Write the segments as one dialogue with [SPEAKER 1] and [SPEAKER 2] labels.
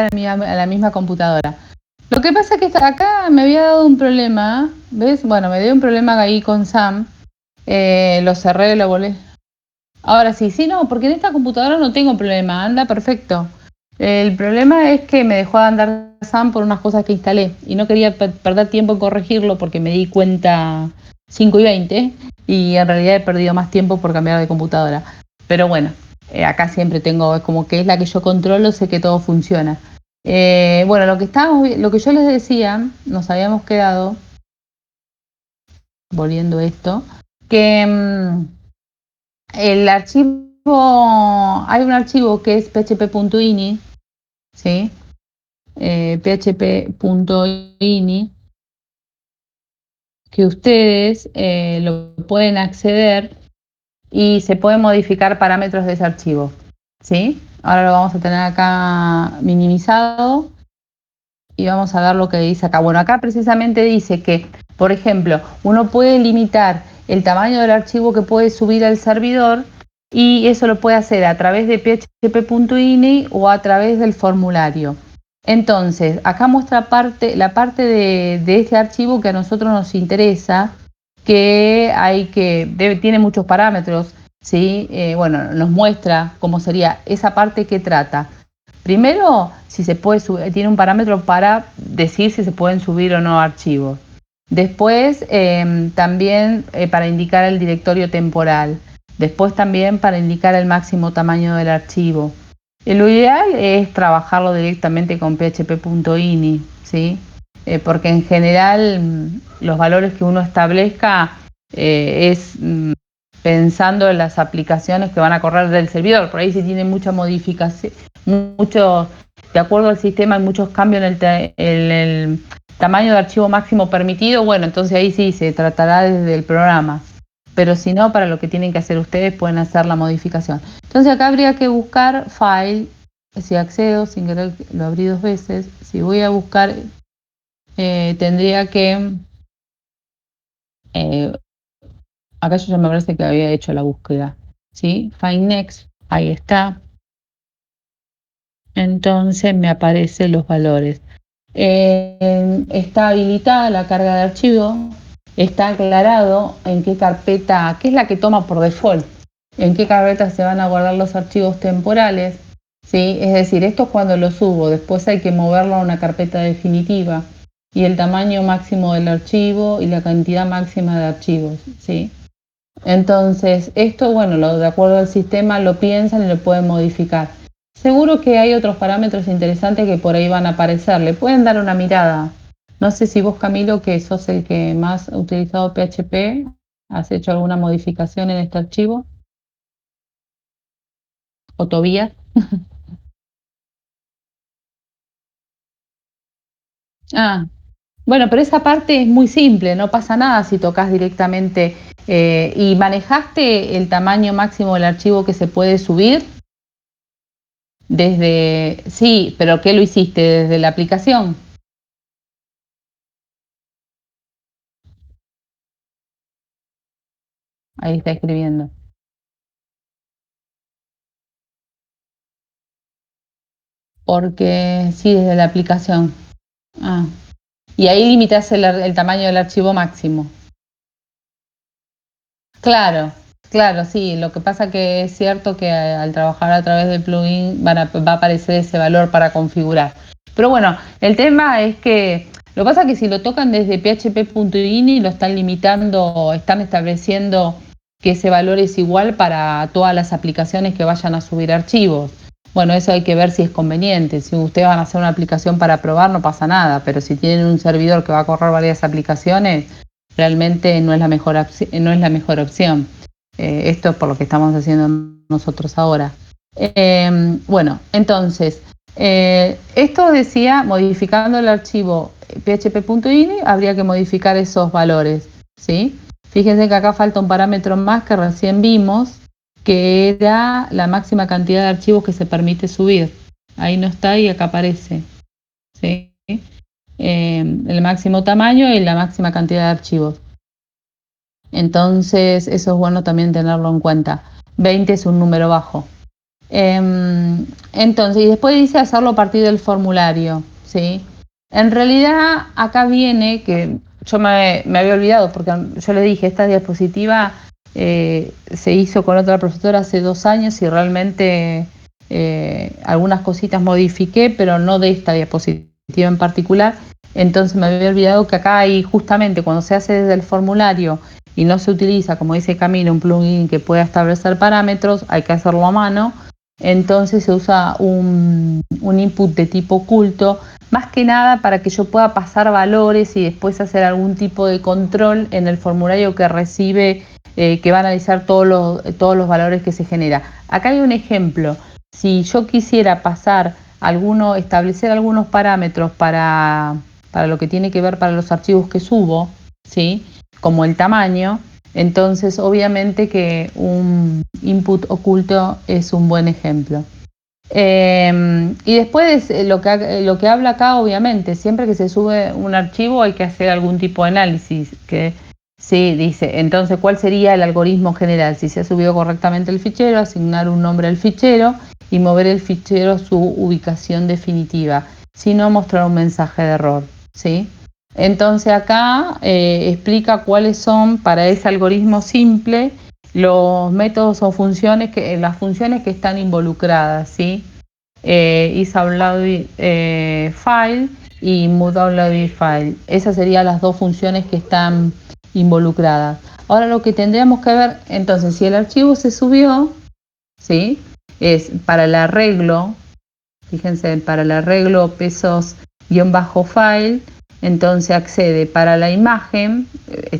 [SPEAKER 1] a la misma computadora. Lo que pasa es que acá me había dado un problema, ¿ves? Bueno, me dio un problema ahí con Sam. Lo cerré, lo volví. Ahora sí, no, porque en esta computadora no tengo problema, anda perfecto. El problema es que me dejó de andar Sam por unas cosas que instalé y no quería perder tiempo en corregirlo porque me di cuenta 5:20 y en realidad he perdido más tiempo por cambiar de computadora. Pero bueno, acá siempre tengo, como que es la que yo controlo, sé que todo funciona. Bueno, lo que yo les decía, nos habíamos quedado, volviendo a esto, que el archivo, hay un archivo que es php.ini, ¿sí? php.ini, que ustedes lo pueden acceder y se pueden modificar parámetros de ese archivo, ¿sí? Ahora lo vamos a tener acá minimizado y vamos a ver lo que dice acá. Bueno, acá precisamente dice que, por ejemplo, uno puede limitar el tamaño del archivo que puede subir al servidor y eso lo puede hacer a través de php.ini o a través del formulario. Entonces, acá muestra la parte de este archivo que a nosotros nos interesa, que tiene muchos parámetros, ¿sí? Bueno, nos muestra cómo sería esa parte que trata. Primero, si se puede subir, tiene un parámetro para decir si se pueden subir o no archivos. Después, también para indicar el directorio temporal. Después también para indicar el máximo tamaño del archivo. Lo ideal es trabajarlo directamente con php.ini, ¿sí? Porque en general los valores que uno establezca es pensando en las aplicaciones que van a correr del servidor. Por ahí si tiene mucha modificación, de acuerdo al sistema hay muchos cambios en el tamaño de archivo máximo permitido, bueno, entonces ahí sí se tratará desde el programa. Pero si no, para lo que tienen que hacer ustedes pueden hacer la modificación. Entonces acá habría que buscar file, si accedo, sin querer lo abrí 2 veces, si voy a buscar, tendría que, acá yo ya me parece que había hecho la búsqueda, ¿sí? Find next, ahí está. Entonces me aparecen los valores. Está habilitada la carga de archivo, está aclarado en qué carpeta, qué es la que toma por default, en qué carpeta se van a guardar los archivos temporales, ¿sí? Es decir, esto es cuando lo subo, después hay que moverlo a una carpeta definitiva y el tamaño máximo del archivo y la cantidad máxima de archivos, ¿sí? Entonces, esto, bueno, de acuerdo al sistema lo piensan y lo pueden modificar. Seguro que hay otros parámetros interesantes que por ahí van a aparecer. Le pueden dar una mirada. No sé si vos, Camilo, que sos el que más ha utilizado PHP, ¿has hecho alguna modificación en este archivo? ¿O Tobías? Ah, bueno, pero esa parte es muy simple, no pasa nada si tocas directamente. ¿Y manejaste el tamaño máximo del archivo que se puede subir? Sí, pero ¿qué lo hiciste? ¿Desde la aplicación? Ahí está escribiendo. Porque sí, desde la aplicación. Ah. Y ahí limitas el tamaño del archivo máximo. Claro, claro, sí. Lo que pasa que es cierto que al trabajar a través del plugin va a aparecer ese valor para configurar. Pero bueno, el tema es que lo que pasa es que si lo tocan desde php.ini lo están limitando, están estableciendo que ese valor es igual para todas las aplicaciones que vayan a subir archivos. Bueno, eso hay que ver si es conveniente. Si ustedes van a hacer una aplicación para probar, no pasa nada. Pero si tienen un servidor que va a correr varias aplicaciones, realmente no es la mejor, no es la mejor opción. Esto es por lo que estamos haciendo nosotros ahora. Bueno, entonces, esto decía, modificando el archivo php.ini, habría que modificar esos valores, ¿sí? Fíjense que acá falta un parámetro más que recién vimos, que era la máxima cantidad de archivos que se permite subir. Ahí no está y acá aparece, ¿sí? El máximo tamaño y la máxima cantidad de archivos. Entonces, eso es bueno también tenerlo en cuenta. 20 es un número bajo. Entonces, y después dice hacerlo a partir del formulario, ¿sí? En realidad, acá viene que yo me había olvidado, porque yo le dije, esta diapositiva se hizo con otra profesora hace 2 años y realmente algunas cositas modifiqué, pero no de esta diapositiva en particular. Entonces me había olvidado que acá hay justamente cuando se hace desde el formulario y no se utiliza, como dice Camilo, un plugin que pueda establecer parámetros, hay que hacerlo a mano. Entonces se usa un input de tipo oculto, más que nada para que yo pueda pasar valores y después hacer algún tipo de control en el formulario que recibe, que va a analizar todos los valores que se genera. Acá hay un ejemplo. Si yo quisiera establecer algunos parámetros para lo que tiene que ver para los archivos que subo, ¿sí? Como el tamaño, entonces obviamente que un input oculto es un buen ejemplo. Y después lo que habla acá, obviamente, siempre que se sube un archivo hay que hacer algún tipo de análisis, que sí, dice, entonces, ¿cuál sería el algoritmo general? Si se ha subido correctamente el fichero, asignar un nombre al fichero y mover el fichero a su ubicación definitiva, si no mostrar un mensaje de error, ¿sí? Entonces acá explica cuáles son para ese algoritmo simple los métodos o las funciones que están involucradas, ¿sí? IsOutLoudFile y moveOutLoudFile. Esas serían las dos funciones que están involucradas. Ahora lo que tendríamos que ver, entonces, si el archivo se subió, ¿sí? Es para el arreglo, fíjense, para el arreglo pesos-file, entonces accede para la imagen,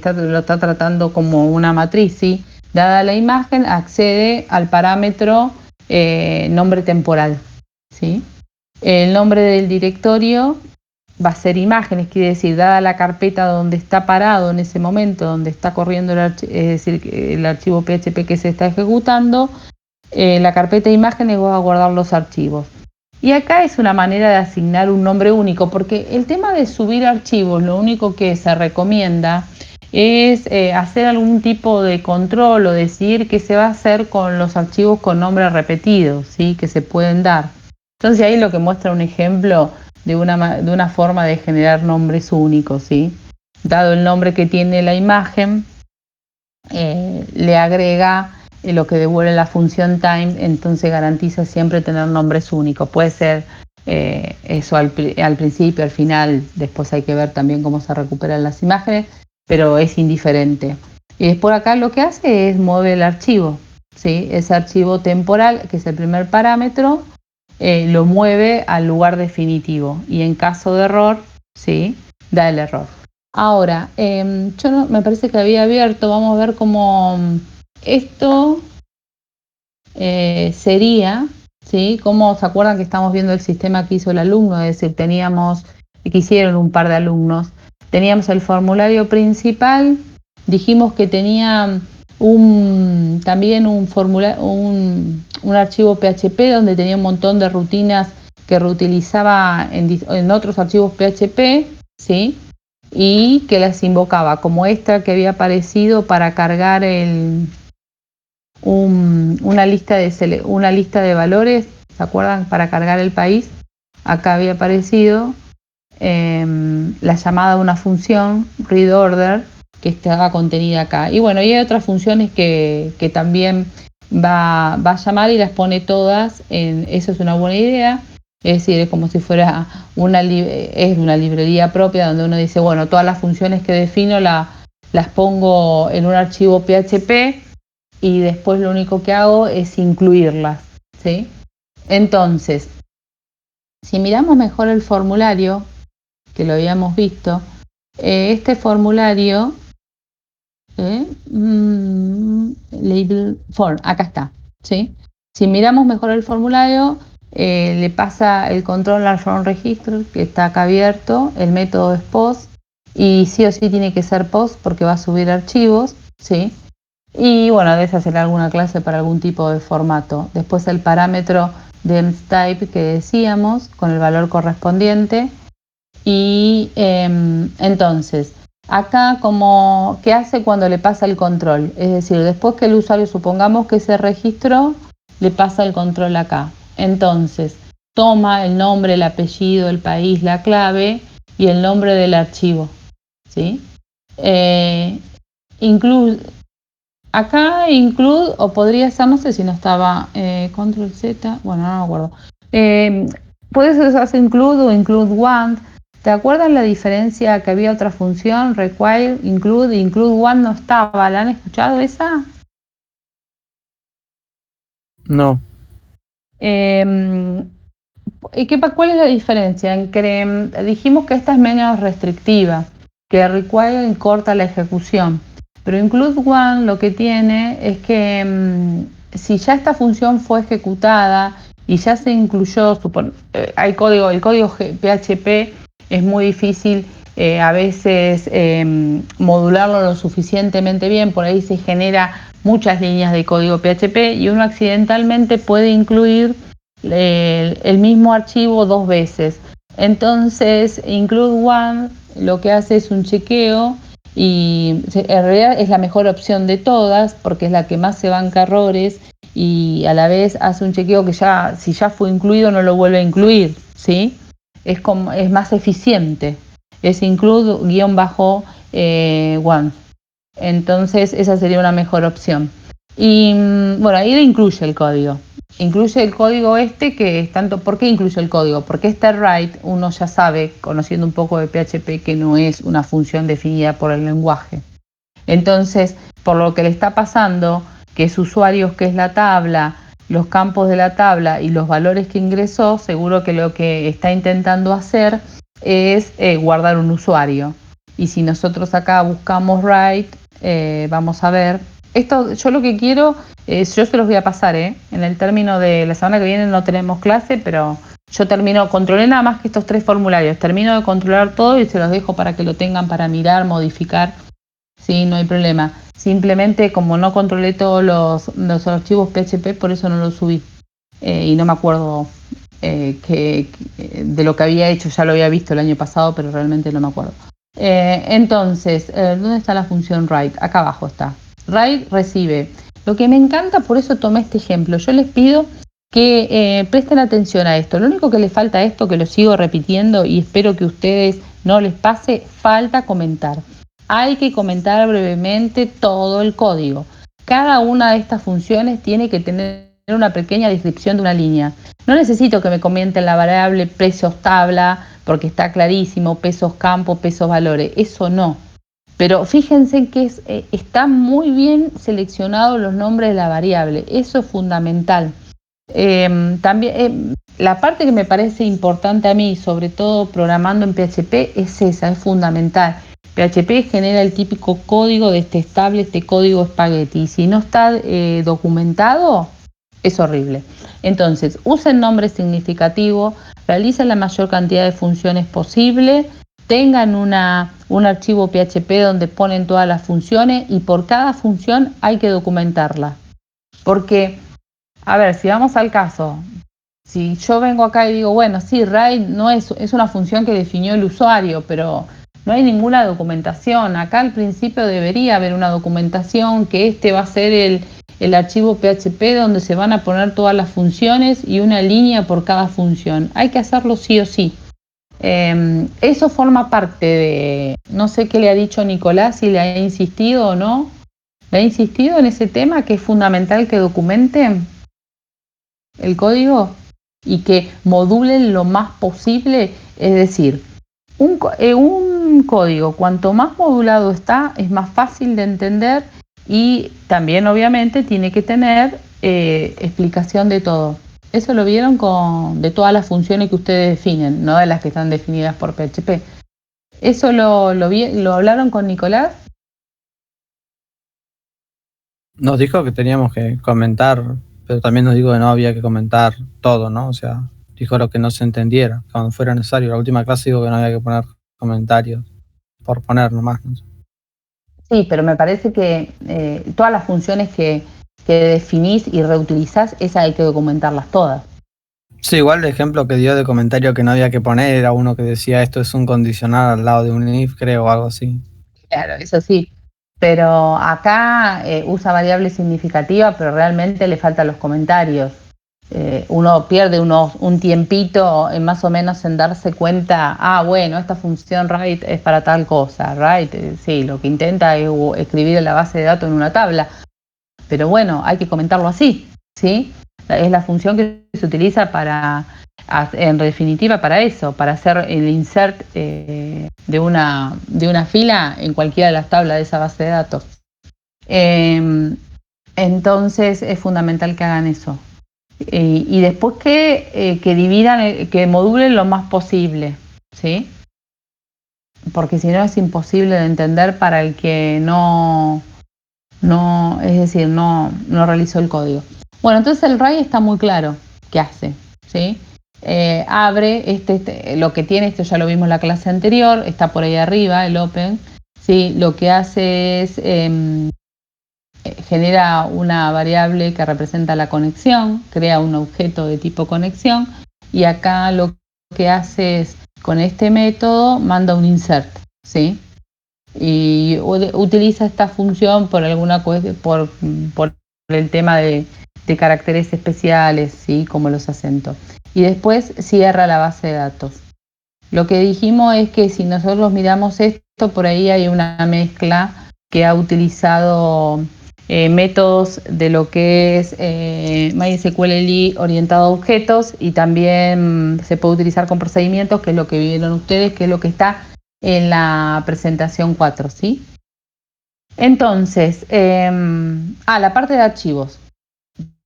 [SPEAKER 1] lo está tratando como una matriz, ¿sí? Dada la imagen, accede al parámetro nombre temporal, ¿sí? El nombre del directorio va a ser imágenes, quiere decir, dada la carpeta donde está parado en ese momento, donde está corriendo es decir, el archivo PHP que se está ejecutando, la carpeta de imágenes va a guardar los archivos. Y acá es una manera de asignar un nombre único, porque el tema de subir archivos, lo único que se recomienda es hacer algún tipo de control o decidir qué se va a hacer con los archivos con nombres repetidos, ¿sí? Que se pueden dar. Entonces ahí lo que muestra un ejemplo de una forma de generar nombres únicos, ¿sí? Dado el nombre que tiene la imagen, le agrega lo que devuelve la función time, entonces garantiza siempre tener nombres únicos. Puede ser eso al principio, al final, después hay que ver también cómo se recuperan las imágenes, pero es indiferente. Y después acá lo que hace es mover el archivo, ¿sí? Ese archivo temporal, que es el primer parámetro, lo mueve al lugar definitivo y en caso de error, ¿sí? Da el error. Ahora, me parece que había abierto, vamos a ver cómo esto sería, ¿sí? Cómo se acuerdan que estamos viendo el sistema que hizo el alumno, es decir, que hicieron un par de alumnos, teníamos el formulario principal, dijimos que tenía también un archivo PHP donde tenía un montón de rutinas que reutilizaba en otros archivos PHP, ¿sí? Y que las invocaba, como esta que había aparecido para cargar una lista de valores, ¿se acuerdan? Para cargar el país. Acá había aparecido la llamada a una función, readOrder, que estaba contenida acá. Y bueno, y hay otras funciones que también va a llamar y las pone todas, eso es una buena idea. Es decir, es como si fuera una librería propia donde uno dice, bueno, todas las funciones que defino las pongo en un archivo PHP y después lo único que hago es incluirlas, ¿sí? Entonces, si miramos mejor el formulario, que lo habíamos visto, este formulario, label form, acá está, ¿sí? Si miramos mejor el formulario, le pasa el control al form register, que está acá abierto, el método es post, y sí o sí tiene que ser post porque va a subir archivos, ¿sí? Y bueno, debes hacer alguna clase para algún tipo de formato. Después el parámetro demtype que decíamos, con el valor correspondiente. Y entonces, acá ¿qué hace cuando le pasa el control? Es decir, después que el usuario supongamos que se registró, le pasa el control acá. Entonces, toma el nombre, el apellido, el país, la clave y el nombre del archivo, ¿sí? Include, acá include, o podría ser, no sé si no estaba, control Z, bueno, no me acuerdo. Puedes hacer include o include want. ¿Te acuerdas la diferencia que había otra función, require, include want no estaba? ¿La han escuchado esa?
[SPEAKER 2] No.
[SPEAKER 1] ¿Cuál es la diferencia? Dijimos que esta es menos restrictiva, que require corta la ejecución, pero include one lo que tiene es que si ya esta función fue ejecutada y ya se incluyó, hay código, el código PHP es muy difícil a veces modularlo lo suficientemente bien, por ahí se genera muchas líneas de código PHP y uno accidentalmente puede incluir el mismo archivo dos veces. Entonces, include one lo que hace es un chequeo y en realidad es la mejor opción de todas porque es la que más se banca errores y a la vez hace un chequeo que ya, si ya fue incluido, no lo vuelve a incluir, ¿sí? Es más eficiente. Es include-one. Entonces, esa sería una mejor opción. Y bueno, ahí le incluye el código. Incluye el código que es tanto. ¿Por qué incluye el código? Porque este write uno ya sabe, conociendo un poco de PHP, que no es una función definida por el lenguaje. Entonces, por lo que le está pasando, que es usuarios, que es la tabla, los campos de la tabla y los valores que ingresó, seguro que lo que está intentando hacer es guardar un usuario. Y si nosotros acá buscamos write, vamos a ver. Esto, yo lo que quiero es, yo se los voy a pasar, en el término de la semana que viene no tenemos clase, pero yo controlé nada más que estos 3 formularios, termino de controlar todo y se los dejo para que lo tengan para mirar, modificar, sí, no hay problema. Simplemente como no controlé todos los archivos PHP, por eso no los subí. Y no me acuerdo de lo que había hecho, ya lo había visto el año pasado, pero realmente no me acuerdo. Entonces, ¿dónde está la función write? Acá abajo está. Write recibe. Lo que me encanta, por eso tomé este ejemplo. Yo les pido que presten atención a esto. Lo único que les falta a esto, que lo sigo repitiendo y espero que a ustedes no les pase, falta comentar. Hay que comentar brevemente todo el código. Cada una de estas funciones tiene que tener una pequeña descripción de una línea. No necesito que me comenten la variable precios tabla, porque está clarísimo, pesos campo, pesos valores. Eso no. Pero fíjense que están muy bien seleccionados los nombres de la variable. Eso es fundamental. También la parte que me parece importante a mí, sobre todo programando en PHP, es esa, es fundamental. PHP genera el típico código de este estable, este código espagueti. Y si no está documentado, es horrible. Entonces, usen nombres significativos, realicen la mayor cantidad de funciones posible, tengan un archivo PHP donde ponen todas las funciones y por cada función hay que documentarla. Porque, a ver, si vamos al caso, si yo vengo acá y digo, bueno, sí, write no es una función que definió el usuario, pero no hay ninguna documentación. Acá al principio debería haber una documentación que va a ser el archivo PHP donde se van a poner todas las funciones y una línea por cada función. Hay que hacerlo sí o sí. Eso forma parte de, no sé qué le ha dicho Nicolás, si le ha insistido o no. ¿Le ha insistido en ese tema que es fundamental que documenten el código y que modulen lo más posible? Es decir, un código, cuanto más modulado está, es más fácil de entender y también obviamente tiene que tener explicación de todo. Eso lo vieron de todas las funciones que ustedes definen, no de las que están definidas por PHP. ¿Eso lo hablaron con Nicolás?
[SPEAKER 2] Nos dijo que teníamos que comentar, pero también nos dijo que no había que comentar todo, ¿no? O sea, dijo lo que no se entendiera, cuando fuera necesario. La última clase dijo que no había que poner comentarios, por poner nomás, ¿no?
[SPEAKER 1] Sí, pero me parece que todas las funciones que definís y reutilizás, esas hay que documentarlas todas.
[SPEAKER 2] Sí, igual el ejemplo que dio de comentario que no había que poner era uno que decía esto es un condicional al lado de un if, creo, o algo así.
[SPEAKER 1] Claro, eso sí. Pero acá usa variable significativa, pero realmente le faltan los comentarios. Uno pierde un tiempito más o menos en darse cuenta, bueno, esta función write es para tal cosa. Write, sí, lo que intenta es escribir en la base de datos en una tabla. Pero bueno, hay que comentarlo así, ¿sí? Es la función que se utiliza en definitiva para eso, para hacer el insert de una fila en cualquiera de las tablas de esa base de datos. Entonces es fundamental que hagan eso. Y después que dividan, que modulen lo más posible, ¿sí? Porque si no es imposible de entender para el que no realizó el código. Bueno, entonces el RAI está muy claro qué hace, ¿sí? Abre lo que tiene, esto ya lo vimos en la clase anterior, está por ahí arriba, el open, ¿sí? Lo que hace es genera una variable que representa la conexión, crea un objeto de tipo conexión, y acá lo que hace es, con este método, manda un insert, ¿sí? Y utiliza esta función por el tema de caracteres especiales, ¿sí? Como los acentos. Y después cierra la base de datos. Lo que dijimos es que si nosotros miramos esto, por ahí hay una mezcla que ha utilizado métodos de lo que es MySQL orientado a objetos, y también se puede utilizar con procedimientos, que es lo que vieron ustedes, que es lo que está en la presentación 4, ¿sí? Entonces, la parte de archivos,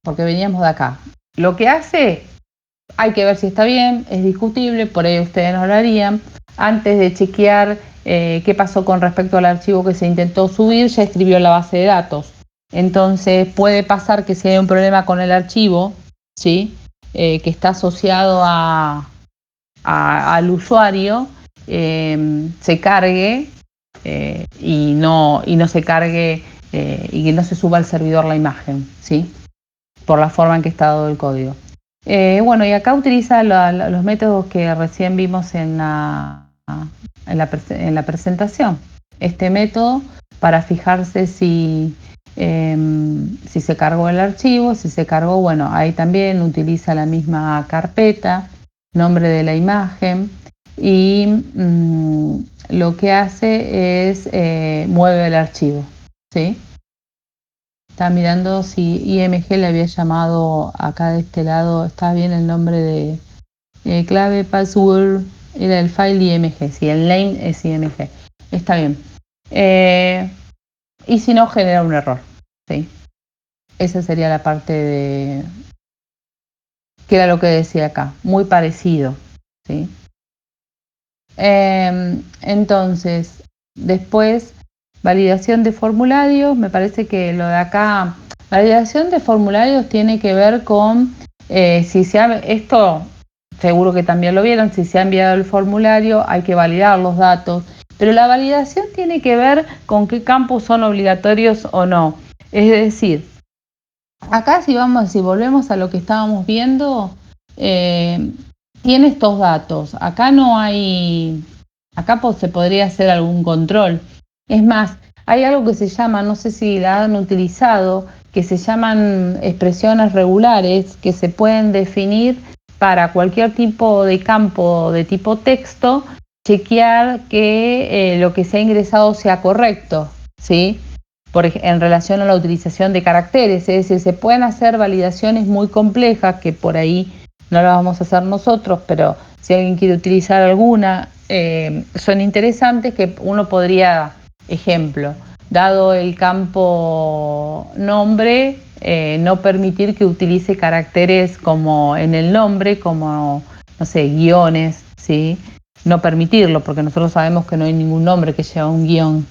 [SPEAKER 1] porque veníamos de acá. Lo que hace, hay que ver si está bien, es discutible, por ahí ustedes no lo harían. Antes de chequear qué pasó con respecto al archivo que se intentó subir, ya escribió la base de datos. Entonces puede pasar que si hay un problema con el archivo, ¿sí? Que está asociado al usuario, se cargue y no se cargue y que no se suba al servidor la imagen, ¿sí? Por la forma en que está dado el código. Bueno, y acá utiliza los métodos que recién vimos en la presentación. Este método para fijarse si se cargó el archivo, si se cargó, bueno, ahí también utiliza la misma carpeta, nombre de la imagen, y lo que hace es mueve el archivo, ¿sí? Está mirando si IMG le había llamado acá de este lado, está bien el nombre de clave, password, era el file IMG, sí, el name es IMG, está bien. Y si no, genera un error, ¿sí? Esa sería la parte de, que era lo que decía acá, muy parecido, ¿sí? Entonces, después, validación de formularios, me parece que lo de acá, validación de formularios tiene que ver con si esto seguro que también lo vieron, si se ha enviado el formulario hay que validar los datos, pero la validación tiene que ver con qué campos son obligatorios o no. Es decir, acá si volvemos a lo que estábamos viendo, tiene estos datos. Acá no hay, acá se podría hacer algún control. Es más, hay algo que se llama, no sé si la han utilizado, que se llaman expresiones regulares, que se pueden definir para cualquier tipo de campo de tipo texto, chequear que lo que se ha ingresado sea correcto, ¿sí? En relación a la utilización de caracteres, es decir, se pueden hacer validaciones muy complejas que por ahí no las vamos a hacer nosotros, pero si alguien quiere utilizar alguna, son interesantes, que uno podría, ejemplo, dado el campo nombre, no permitir que utilice caracteres como en el nombre, como, no sé, guiones, ¿sí? No permitirlo, porque nosotros sabemos que no hay ningún nombre que lleva un guión.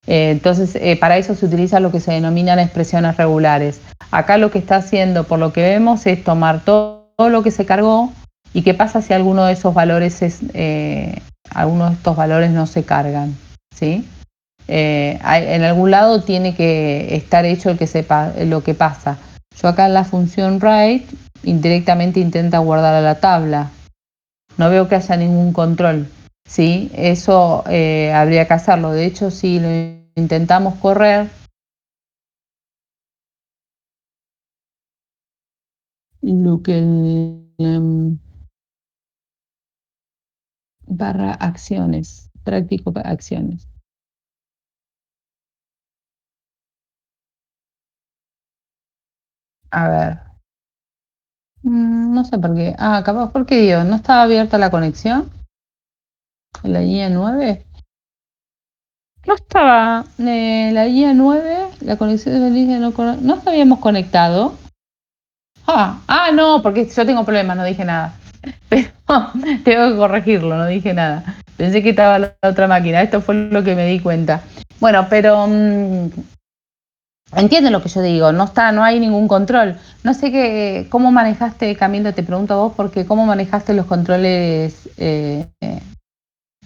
[SPEAKER 1] Entonces, para eso se utiliza lo que se denominan expresiones regulares. Acá lo que está haciendo, por lo que vemos, es tomar todo lo que se cargó y qué pasa si alguno de esos valores algunos de estos valores no se cargan, ¿sí? En algún lado tiene que estar hecho el que sepa lo que pasa. Yo acá en la función write indirectamente intenta guardar a la tabla. No veo que haya ningún control, ¿sí? Eso habría que hacerlo. De hecho, sí lo intentamos correr, lo que barra acciones, práctico acciones. A ver. No sé por qué. Ah, capaz porque digo, ¿no estaba abierta la conexión? ¿En la línea 9? No estaba. La línea 9, la conexión de la línea no habíamos conectado. No, porque yo tengo problemas, no dije nada. Pero tengo que corregirlo, no dije nada. Pensé que estaba la otra máquina, esto fue lo que me di cuenta. Bueno, pero entienden lo que yo digo, no hay ningún control. No sé cómo manejaste, Camilo, te pregunto a vos, porque cómo manejaste los controles, es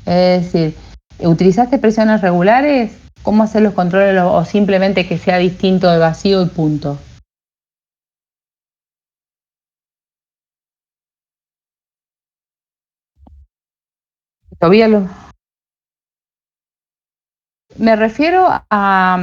[SPEAKER 1] decir, ¿utilizaste presiones regulares? ¿Cómo hacer los controles o simplemente que sea distinto de vacío y punto? Todavía Me refiero a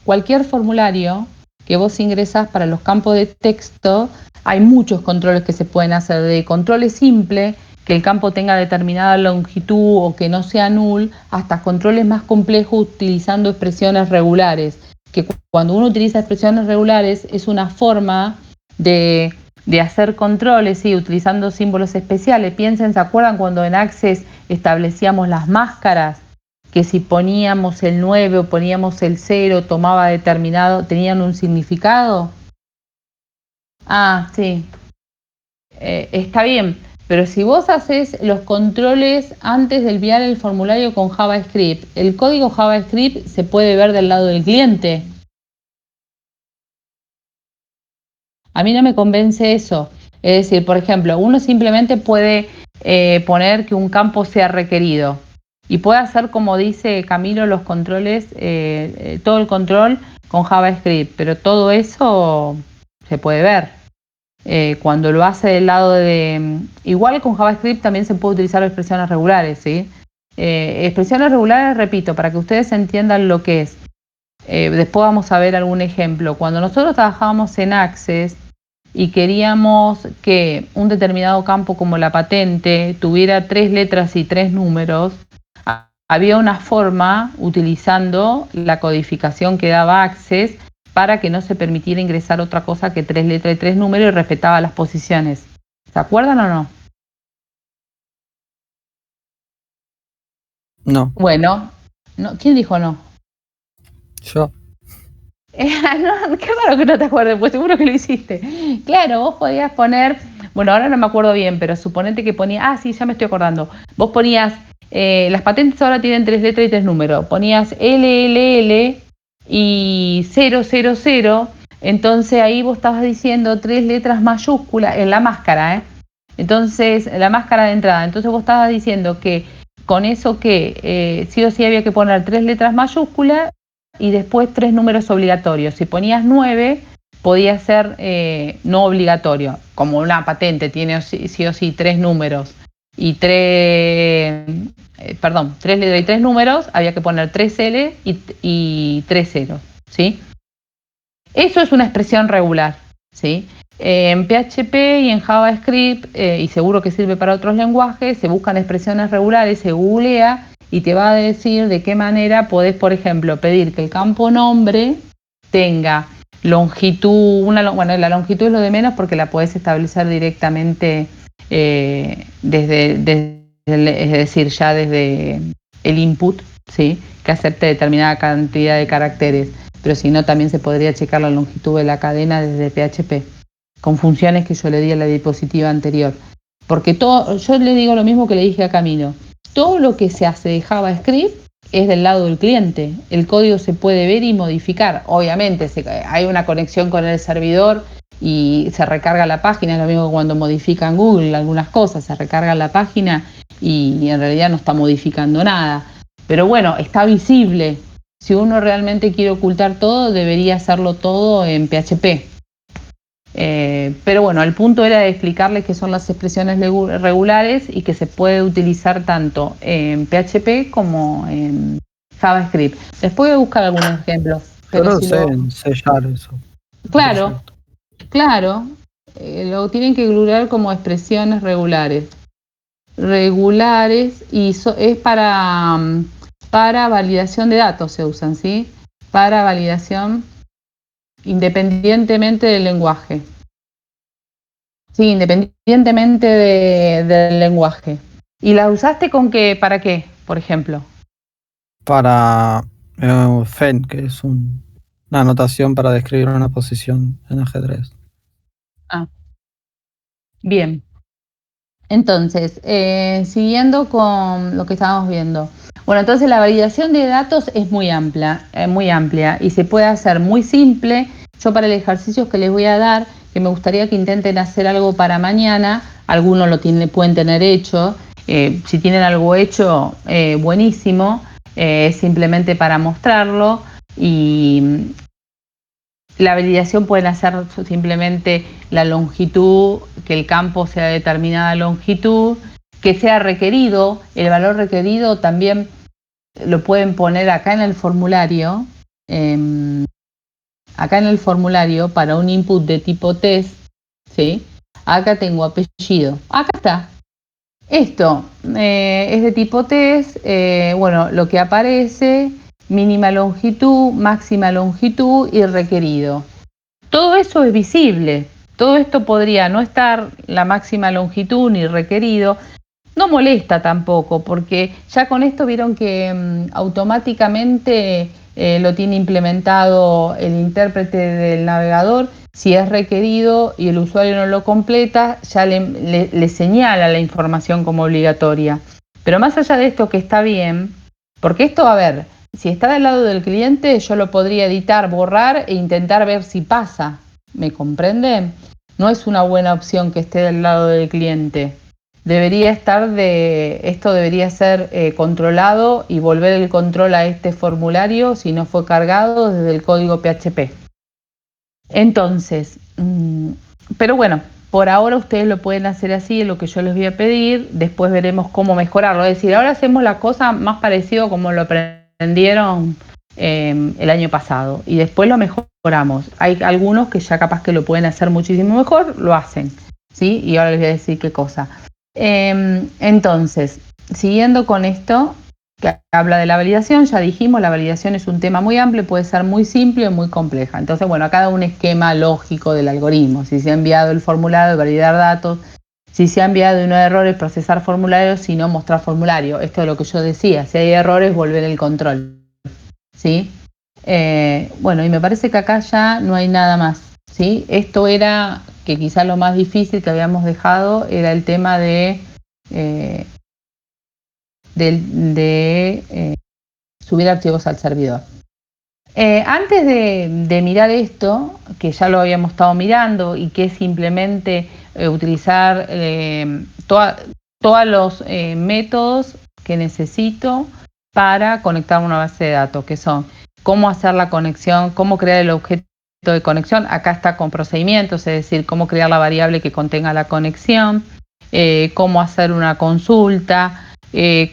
[SPEAKER 1] cualquier formulario que vos ingresás para los campos de texto. Hay muchos controles que se pueden hacer, de controles simples, que el campo tenga determinada longitud o que no sea null, hasta controles más complejos utilizando expresiones regulares, que cuando uno utiliza expresiones regulares es una forma de, de hacer controles, sí, utilizando símbolos especiales. Piensen, ¿se acuerdan cuando en Access establecíamos las máscaras? Que si poníamos el 9 o poníamos el 0 tomaba determinado, tenían un significado. Sí, está bien, pero si vos haces los controles antes de enviar el formulario con JavaScript, el código JavaScript se puede ver del lado del cliente. A mí no me convence eso. Es decir, por ejemplo, uno simplemente puede poner que un campo sea requerido y puede hacer, como dice Camilo, los controles, todo el control con JavaScript, pero todo eso se puede ver. Cuando lo hace del lado de... Igual con JavaScript también se puede utilizar expresiones regulares, ¿sí? Expresiones regulares, repito, para que ustedes entiendan lo que es. Después vamos a ver algún ejemplo. Cuando nosotros trabajábamos en Access y queríamos que un determinado campo como la patente tuviera 3 letras y 3 números, había una forma utilizando la codificación que daba Access para que no se permitiera ingresar otra cosa que 3 letras y 3 números y respetaba las posiciones. ¿Se acuerdan o no?
[SPEAKER 2] No,
[SPEAKER 1] Bueno, no, ¿quién dijo no?
[SPEAKER 2] yo.
[SPEAKER 1] No, qué raro que no te acuerdes, pues seguro que lo hiciste. Claro, vos podías poner, bueno, ahora no me acuerdo bien, pero suponete que ponía, sí, ya me estoy acordando. Vos ponías, las patentes ahora tienen 3 letras y 3 números. Ponías LLL y 000, entonces ahí vos estabas diciendo 3 letras mayúsculas en la máscara, ¿eh? Entonces, la máscara de entrada. Entonces vos estabas diciendo que con eso que sí o sí había que poner 3 letras mayúsculas y después 3 números obligatorios. Si ponías 9, podía ser no obligatorio. Como una patente tiene sí o sí 3 números y 3, 3 letras y 3 números, había que poner 3 L y 3 ceros, ¿sí? Eso es una expresión regular, ¿sí? En PHP y en JavaScript, y seguro que sirve para otros lenguajes, se buscan expresiones regulares, se googlea y te va a decir de qué manera podés, por ejemplo, pedir que el campo nombre tenga longitud, bueno, la longitud es lo de menos porque la podés establecer directamente es decir, ya desde el input, ¿sí? Que acepte determinada cantidad de caracteres, pero si no también se podría checar la longitud de la cadena desde PHP, con funciones que yo le di a la diapositiva anterior. Porque todo, yo le digo lo mismo que le dije a Camilo, todo lo que se hace de JavaScript es del lado del cliente. El código se puede ver y modificar. Obviamente hay una conexión con el servidor y se recarga la página. Es lo mismo que cuando modifican Google algunas cosas, se recarga la página y en realidad no está modificando nada. Pero bueno, está visible. Si uno realmente quiere ocultar todo, debería hacerlo todo en PHP. Pero bueno, el punto era de explicarles qué son las expresiones regulares y que se puede utilizar tanto en PHP como en JavaScript. Después voy a buscar algunos ejemplos.
[SPEAKER 2] Yo
[SPEAKER 1] Pero
[SPEAKER 2] lo
[SPEAKER 1] si
[SPEAKER 2] sé
[SPEAKER 1] lo...
[SPEAKER 2] en C Sharp eso.
[SPEAKER 1] Claro,
[SPEAKER 2] Perfecto.
[SPEAKER 1] claro. Lo tienen que globalizar como expresiones regulares. Regulares y es para validación de datos se usan, ¿sí? Para validación independientemente del lenguaje. Sí, independientemente del lenguaje. ¿Y la usaste con qué? ¿Para qué, por ejemplo?
[SPEAKER 2] Para FEN, que es una anotación para describir una posición en ajedrez.
[SPEAKER 1] Ah, bien. Entonces, siguiendo con lo que estábamos viendo. Bueno, entonces la validación de datos es muy amplia y se puede hacer muy simple. Yo para el ejercicio que les voy a dar, que me gustaría que intenten hacer algo para mañana, algunos pueden tener hecho. Si tienen algo hecho, buenísimo. Es simplemente para mostrarlo y la validación pueden hacer simplemente la longitud, que el campo sea de determinada longitud, que sea requerido. El valor requerido también lo pueden poner acá en el formulario. Acá en el formulario para un input de tipo test, ¿sí? Acá tengo apellido. Acá está. Esto es de tipo test. Bueno, lo que aparece, mínima longitud, máxima longitud y requerido. Todo eso es visible. Todo esto podría no estar la máxima longitud ni requerido. No molesta tampoco, porque ya con esto vieron que automáticamente lo tiene implementado el intérprete del navegador. Si es requerido y el usuario no lo completa, ya le señala la información como obligatoria. Pero más allá de esto que está bien, porque esto, a ver, si está del lado del cliente, yo lo podría editar, borrar e intentar ver si pasa. ¿Me comprenden? No es una buena opción que esté del lado del cliente. Esto debería ser controlado y volver el control a este formulario si no fue cargado desde el código PHP. Entonces, pero bueno, por ahora ustedes lo pueden hacer así, es lo que yo les voy a pedir, después veremos cómo mejorarlo. Es decir, ahora hacemos la cosa más parecido como lo aprendieron el año pasado y después lo mejoramos. Hay algunos que ya capaz que lo pueden hacer muchísimo mejor, lo hacen, ¿sí? Y ahora les voy a decir qué cosa. Entonces, siguiendo con esto, que habla de la validación, ya dijimos, la validación es un tema muy amplio, puede ser muy simple o muy compleja. Entonces, bueno, acá da un esquema lógico del algoritmo. Si se ha enviado el formulario, validar datos. Si se ha enviado y no hay errores, procesar formularios, si no, mostrar formulario. Esto es lo que yo decía. Si hay errores, volver el control. ¿Sí? Bueno, y me parece que acá ya no hay nada más. ¿Sí? Esto era, que quizás lo más difícil que habíamos dejado, era el tema de subir archivos al servidor. Antes de mirar esto, que ya lo habíamos estado mirando y que es simplemente utilizar todos los métodos que necesito para conectar una base de datos, que son cómo hacer la conexión, cómo crear el objeto de conexión. Acá está con procedimientos, es decir, cómo crear la variable que contenga la conexión, cómo hacer una consulta,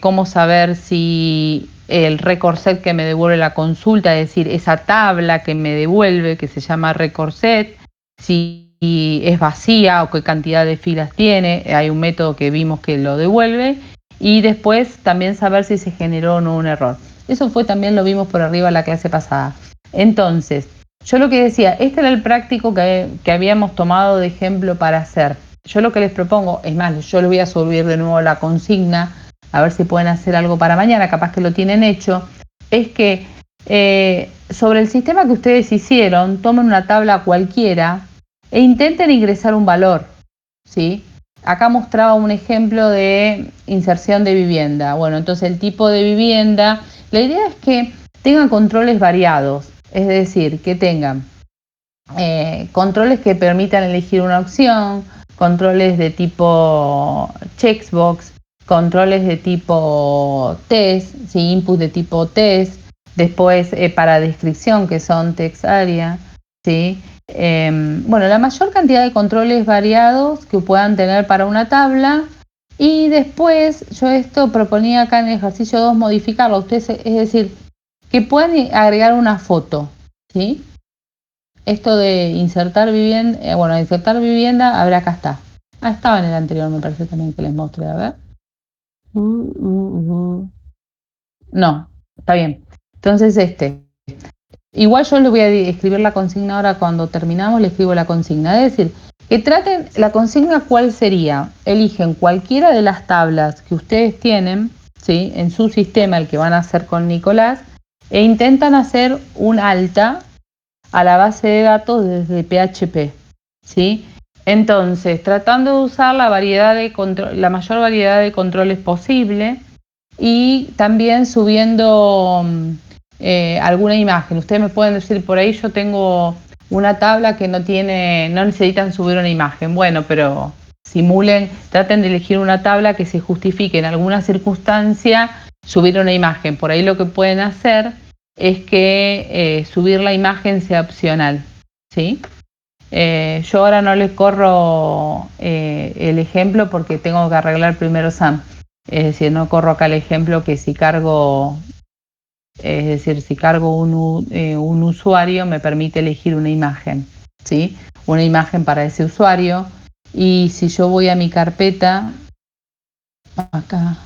[SPEAKER 1] cómo saber si el record set que me devuelve la consulta, es decir, esa tabla que me devuelve, que se llama record set, si es vacía o qué cantidad de filas tiene, hay un método que vimos que lo devuelve, y después también saber si se generó o no un error. Eso fue también lo vimos por arriba en la clase pasada. Entonces, yo lo que decía, este era el práctico que habíamos tomado de ejemplo para hacer. Yo lo que les propongo, es más, yo les voy a subir de nuevo la consigna, a ver si pueden hacer algo para mañana, capaz que lo tienen hecho, es que sobre el sistema que ustedes hicieron, tomen una tabla cualquiera e intenten ingresar un valor, ¿sí? Acá mostraba un ejemplo de inserción de vivienda. Bueno, entonces el tipo de vivienda, la idea es que tengan controles variados, es decir, que tengan controles que permitan elegir una opción, controles de tipo checkbox, controles de tipo test, ¿sí? Input de tipo test, después para descripción que son text area, ¿sí? Bueno, la mayor cantidad de controles variados que puedan tener para una tabla. Y después yo esto proponía acá en el ejercicio 2 modificarlo. Ustedes, es decir, que pueden agregar una foto, ¿sí? Esto de insertar vivienda, a ver, acá está. Estaba en el anterior, me parece también que les mostré, a ver. No, está bien. Entonces igual yo le voy a escribir la consigna ahora cuando terminamos, le escribo la consigna. Es decir, que traten la consigna, ¿cuál sería? Eligen cualquiera de las tablas que ustedes tienen, ¿sí? En su sistema, el que van a hacer con Nicolás, e intentan hacer un alta a la base de datos desde PHP, ¿sí? Entonces, tratando de usar la mayor variedad de controles posible y también subiendo alguna imagen. Ustedes me pueden decir, por ahí yo tengo una tabla que no necesitan subir una imagen. Bueno, pero traten de elegir una tabla que se justifique en alguna circunstancia subir una imagen. Por ahí lo que pueden hacer es que subir la imagen sea opcional, ¿sí? Yo ahora no les corro el ejemplo porque tengo que arreglar primero SAM. Es decir, no corro acá el ejemplo que si cargo un usuario me permite elegir una imagen, ¿sí? Una imagen para ese usuario. Y si yo voy a mi carpeta, acá,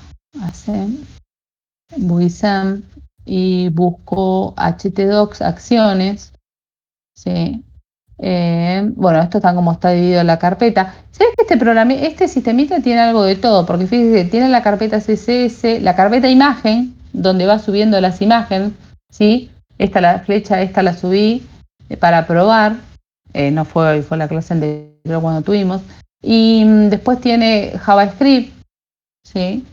[SPEAKER 1] voy SAM y busco htdocs acciones, ¿sí? Bueno, esto está como está dividido la carpeta. ¿Sabes que este sistemita tiene algo de todo? Porque fíjese, tiene la carpeta CSS, la carpeta imagen, donde va subiendo las imágenes, ¿sí? La flecha, esta la subí para probar. No fue hoy, fue la clase anterior cuando tuvimos. Y después tiene JavaScript, ¿sí?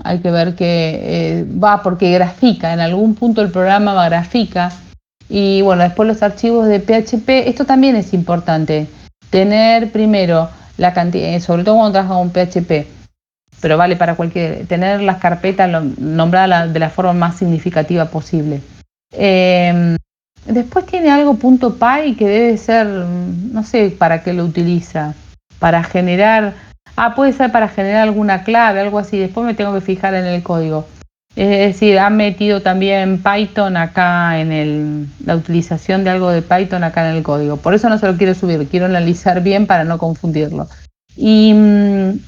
[SPEAKER 1] Hay que ver que porque grafica, en algún punto el programa va grafica. Y bueno, después los archivos de PHP, esto también es importante, tener primero la cantidad, sobre todo cuando trabajas con PHP, pero vale para tener las carpetas nombradas de la forma más significativa posible. Después tiene algo .py que debe ser, no sé para qué lo utiliza, para generar, puede ser para generar alguna clave, algo así, después me tengo que fijar en el código. Es decir, han metido también Python acá la utilización de algo de Python acá en el código. Por eso no se lo quiero subir, quiero analizar bien para no confundirlo. Y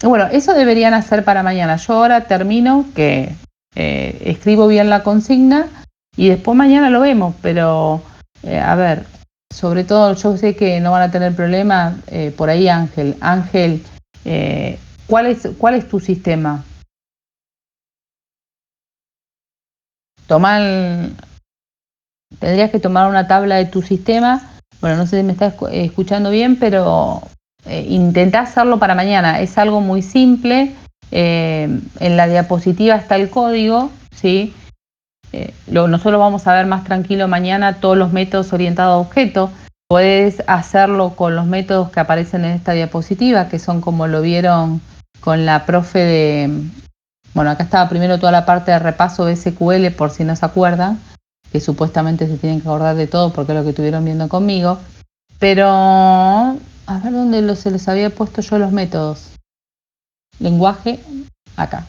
[SPEAKER 1] bueno, eso deberían hacer para mañana. Yo ahora termino, que escribo bien la consigna y después mañana lo vemos, pero a ver, sobre todo yo sé que no van a tener problemas por ahí, Ángel. Ángel, ¿cuál es tu sistema? Tendrías que tomar una tabla de tu sistema. Bueno, no sé si me estás escuchando bien, pero intentá hacerlo para mañana. Es algo muy simple. En la diapositiva está el código, ¿sí? Nosotros vamos a ver más tranquilo mañana todos los métodos orientados a objetos. Puedes hacerlo con los métodos que aparecen en esta diapositiva, que son como lo vieron con la profe Bueno, acá estaba primero toda la parte de repaso de SQL, por si no se acuerdan, que supuestamente se tienen que acordar de todo porque es lo que estuvieron viendo conmigo. Pero, a ver dónde se les había puesto yo los métodos. Lenguaje, acá.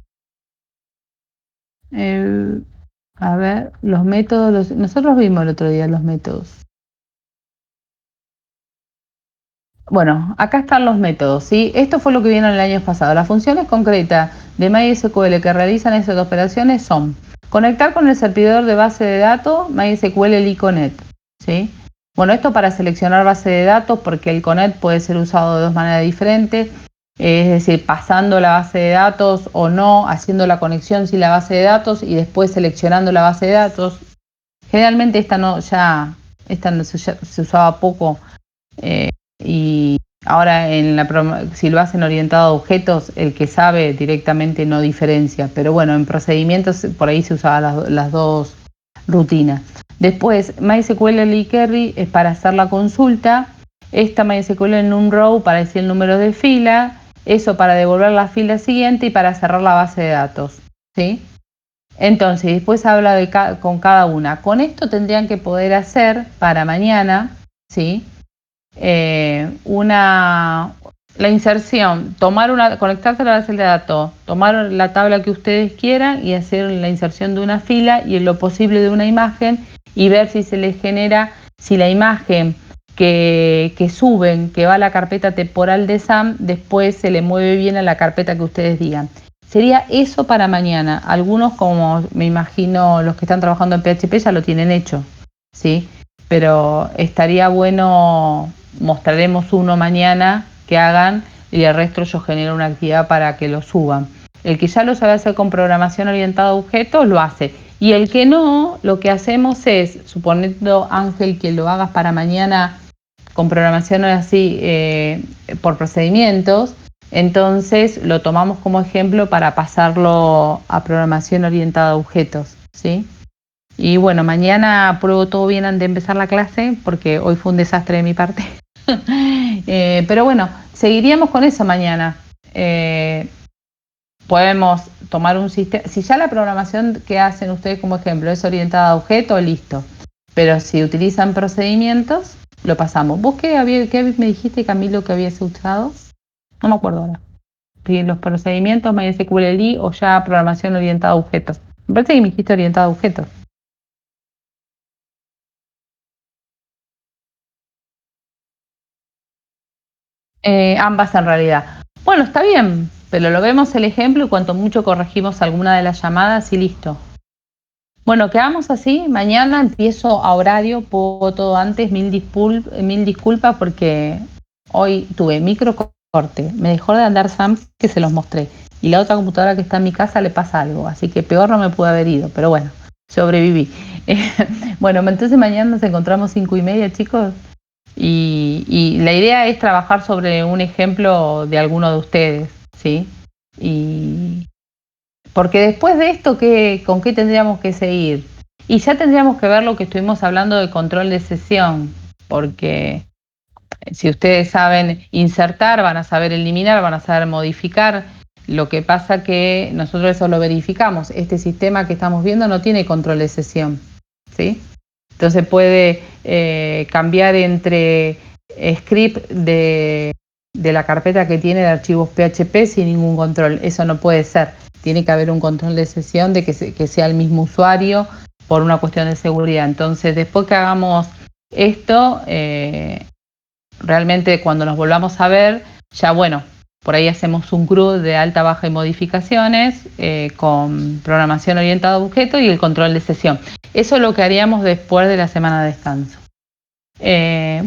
[SPEAKER 1] A ver, los métodos, nosotros vimos el otro día los métodos. Bueno, acá están los métodos, ¿sí? Esto fue lo que vieron el año pasado. Las funciones concretas de MySQL que realizan esas operaciones son conectar con el servidor de base de datos MySQL el iConnect, ¿sí? Bueno, esto para seleccionar base de datos porque el Connect puede ser usado de dos maneras diferentes, es decir, pasando la base de datos o no, haciendo la conexión sin la base de datos y después seleccionando la base de datos. Generalmente esta se usaba poco. Y ahora si lo hacen orientado a objetos, el que sabe directamente no diferencia. Pero bueno, en procedimientos por ahí se usaban las dos rutinas. Después, MySQL liquery es para hacer la consulta. Esta MySQL en un row para decir el número de fila. Eso para devolver la fila siguiente y para cerrar la base de datos, ¿sí? Entonces, después habla con cada una. Con esto tendrían que poder hacer para mañana, ¿sí? la inserción, conectarse a la base de datos, tomar la tabla que ustedes quieran y hacer la inserción de una fila y en lo posible de una imagen y ver si se les genera, si la imagen que suben, que va a la carpeta temporal de SAM, después se le mueve bien a la carpeta que ustedes digan. Sería eso para mañana. Algunos, como me imagino los que están trabajando en PHP, ya lo tienen hecho, ¿sí? Pero estaría bueno, mostraremos uno mañana que hagan y el resto yo genero una actividad para que lo suban. El que ya lo sabe hacer con programación orientada a objetos, lo hace. Y el que no, lo que hacemos es, suponiendo, Ángel, que lo hagas para mañana con programación así por procedimientos, entonces lo tomamos como ejemplo para pasarlo a programación orientada a objetos, ¿sí? Y bueno, mañana pruebo todo bien antes de empezar la clase, porque hoy fue un desastre de mi parte. Pero bueno, seguiríamos con eso mañana. Podemos tomar un sistema. Si ya la programación que hacen ustedes como ejemplo es orientada a objetos, listo. Pero si utilizan procedimientos, lo pasamos. ¿Vos qué me dijiste, Camilo, que habías usado? No me acuerdo ahora. Los procedimientos, MySQL o ya programación orientada a objetos. Me parece que me dijiste orientada a objetos. Ambas en realidad. Bueno, está bien, pero lo vemos el ejemplo y cuanto mucho corregimos alguna de las llamadas y listo. Bueno, quedamos así. Mañana empiezo a horario, puedo todo antes. Mil disculpas porque hoy tuve micro corte. Me dejó de andar Sam, que se los mostré. Y la otra computadora que está en mi casa le pasa algo. Así que peor no me pude haber ido. Pero bueno, sobreviví. Bueno, entonces mañana nos encontramos 5:30, chicos. Y la idea es trabajar sobre un ejemplo de alguno de ustedes, ¿sí? Y porque después de esto, ¿con qué tendríamos que seguir? Y ya tendríamos que ver lo que estuvimos hablando de control de sesión, porque si ustedes saben insertar, van a saber eliminar, van a saber modificar. Lo que pasa que nosotros eso lo verificamos. Este sistema que estamos viendo no tiene control de sesión, ¿sí? Entonces puede cambiar entre script de la carpeta que tiene de archivos PHP sin ningún control. Eso no puede ser. Tiene que haber un control de sesión de que sea el mismo usuario por una cuestión de seguridad. Entonces, después que hagamos esto, realmente cuando nos volvamos a ver, ya bueno, por ahí hacemos un CRUD de alta, baja y modificaciones con programación orientada a objetos y el control de sesión. Eso es lo que haríamos después de la semana de descanso.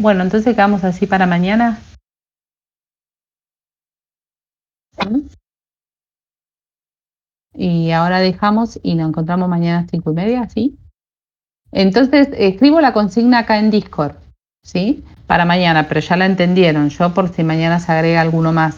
[SPEAKER 1] Bueno, entonces quedamos así para mañana. Y ahora dejamos y nos encontramos mañana a las 5:30, ¿sí? Entonces escribo la consigna acá en Discord, ¿sí? Para mañana, pero ya la entendieron. Yo por si mañana se agrega alguno más.